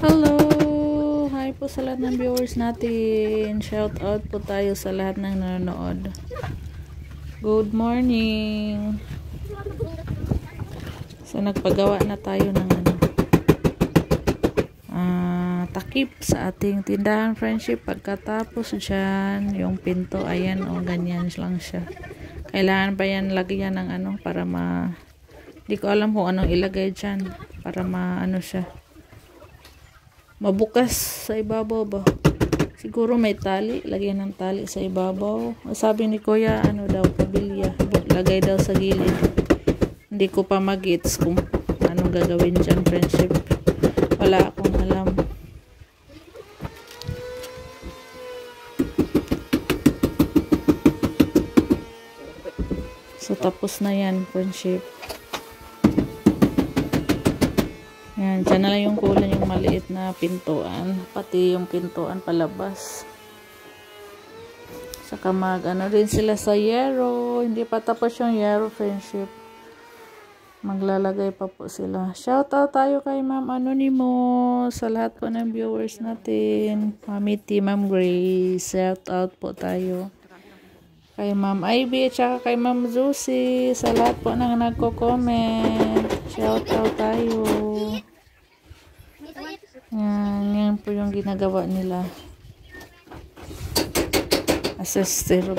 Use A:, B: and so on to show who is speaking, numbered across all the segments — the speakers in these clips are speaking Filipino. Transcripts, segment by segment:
A: Hello! Hi po sa lahat ng viewers natin. Shout out po tayo sa lahat ng nanonood. Good morning! So, nagpagawa na tayo ng takip sa ating tindahan friendship. Pagkatapos dyan, yung pinto, ayan o, ganyan lang siya. Kailangan pa yan lagyan ng para di ko alam kung anong ilagay dyan para siya. Mabukas sa ibabaw ba? Siguro may tali. Lagyan ng tali sa ibabaw. Sabi ni Kuya, daw, pabilya. Lagay daw sa gilid. Hindi ko pa mag-gets kung anong gagawin dyan, friendship. Wala akong alam. So, tapos na yan, friendship. Yan, dyan na lang yung kulang yung maliit na pintuan. Pati yung pintuan palabas. Saka rin sila sa yero. Hindi pa tapos yung yero, friendship. Maglalagay pa po sila. Shoutout tayo kay Ma'am Anonymous. Sa lahat po ng viewers natin. Mami T, Ma'am Grace. Shoutout po tayo. Kay Ma'am Ivy at saka kay Ma'am Zusi. Sa lahat po ng nagko-comment. Shoutout tayo. Yan po yung ginagawa nila. Assistant.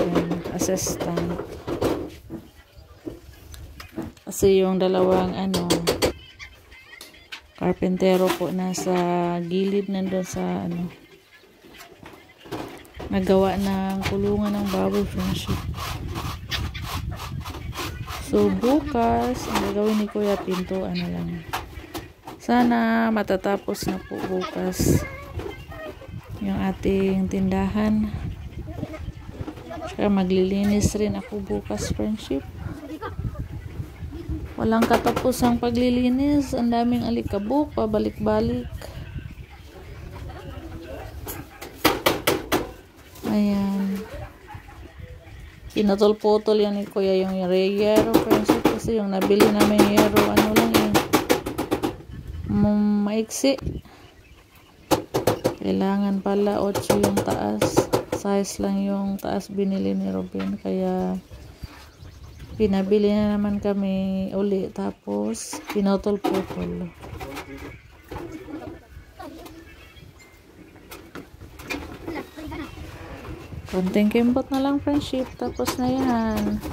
A: Kasi yung dalawang karpentero po nasa gilid nandun sa nagawa ng kulungan ng baboy, friendship. So bukas ang gagawin ni Kuya pinto lang. Sana matatapos na po bukas yung ating tindahan. Saka maglilinis rin ako bukas, friendship. Walang katapusang paglilinis. Ang daming alikabok, pabalik-balik. Ayan. Pinutol-putol yan ni Kuya yung yero, friendship. Kasi yung nabili namin yero, maiksi. Kailangan pala 8 yung taas. Size lang yung taas binili ni Robin. Kaya pinabili na naman kami uli. Tapos pinutol-putol. Konting kimbot na lang, friendship. Tapos na yan.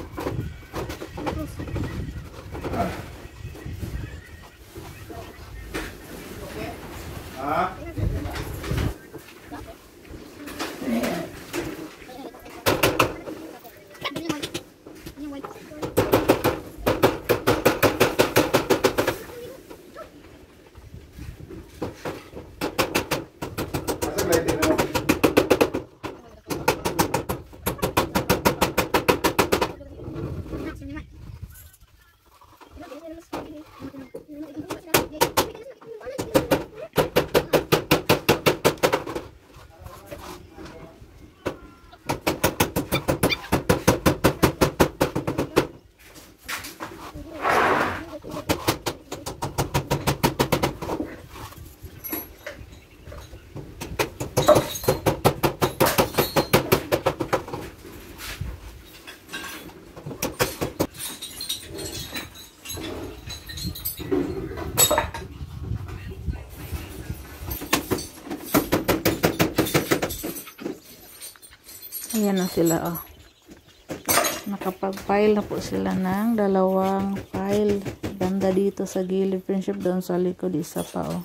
A: Ayan na sila, oh. Nakapag-file na po sila ng 2 file. Banda dito sa gilid, friendship. Doon sa likod, isa pa, oh.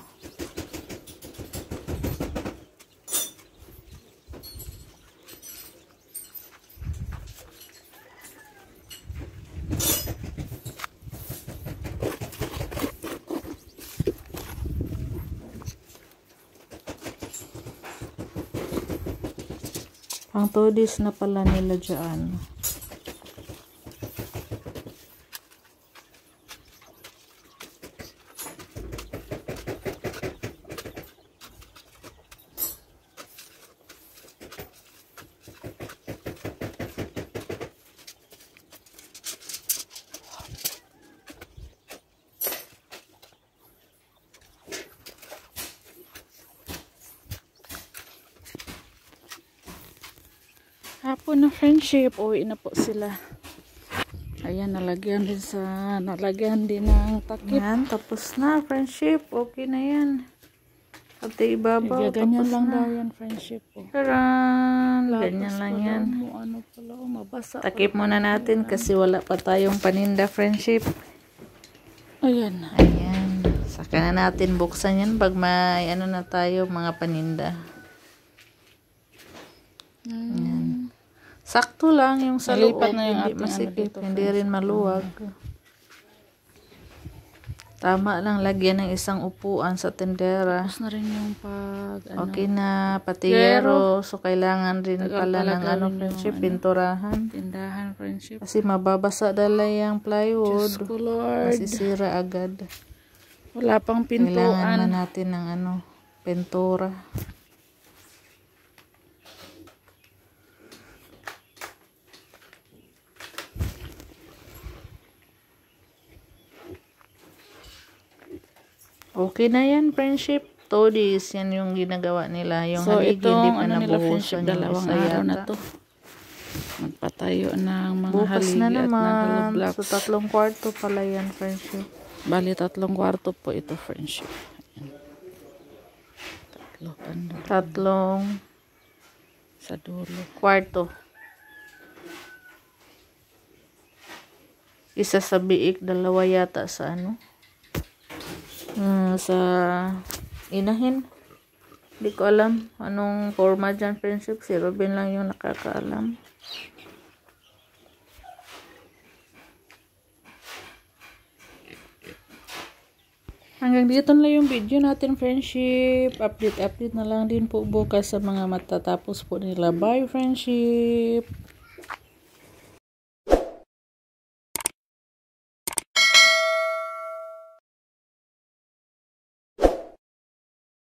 A: Ang 2 days na pala nila dyan. po na friendship. Uwi na po sila. Ayan, nalagyan din ng takip. Yan, tapos na friendship. Okay na yan. Pati ibabaw,
B: ganyan
A: tapos
B: lang
A: na.
B: daw yan friendship. Oh.
A: Taran! Ganyan lang yan.
B: Ano pala, mabasa.
A: Takip muna natin kasi wala pa tayong paninda friendship.
B: Ayan.
A: Ayan. Saka na natin buksan yan pag may ano na tayo mga paninda. Ayan. Sakto lang yung sa loob.
B: Nalipat na yung
A: hindi
B: ating
A: masikip,
B: dito,
A: hindi rin maluwag. Tama lang lagyan ng isang upuan sa tendera.
B: Tapos na rin yung pag
A: Okay na, pati yero. So, kailangan rin pala ng friendship, pinturahan.
B: Tindahan friendship.
A: Kasi mababasa dala yung plywood.
B: Diyos ko Lord.
A: Masisira agad.
B: Wala pang
A: Kailangan
B: pintuan.
A: na natin ng pintura. Okay na yan, friendship. Todis, yan yung ginagawa nila. Yung
B: So,
A: haligi,
B: itong
A: hindi pa nabuhusan yung
B: dalawang
A: isa
B: araw na
A: yata.
B: to. Magpatayo ng mga
A: Bukas
B: haligi
A: na
B: at
A: naman.
B: hollow blocks.
A: So, 3 kwarto pala yan, friendship.
B: Bali, 3 kwarto po ito friendship. Ayan.
A: 3
B: sa dulo.
A: kwarto. Isa sa biik, 2 yata sa sa inahin. Hindi ko alam anong forma dyan, friendship. Si Robin lang yung nakakaalam. Hanggang dito na lang yung video natin, friendship. Update na lang din po bukas sa mga matatapos po nila. Bye, friendship!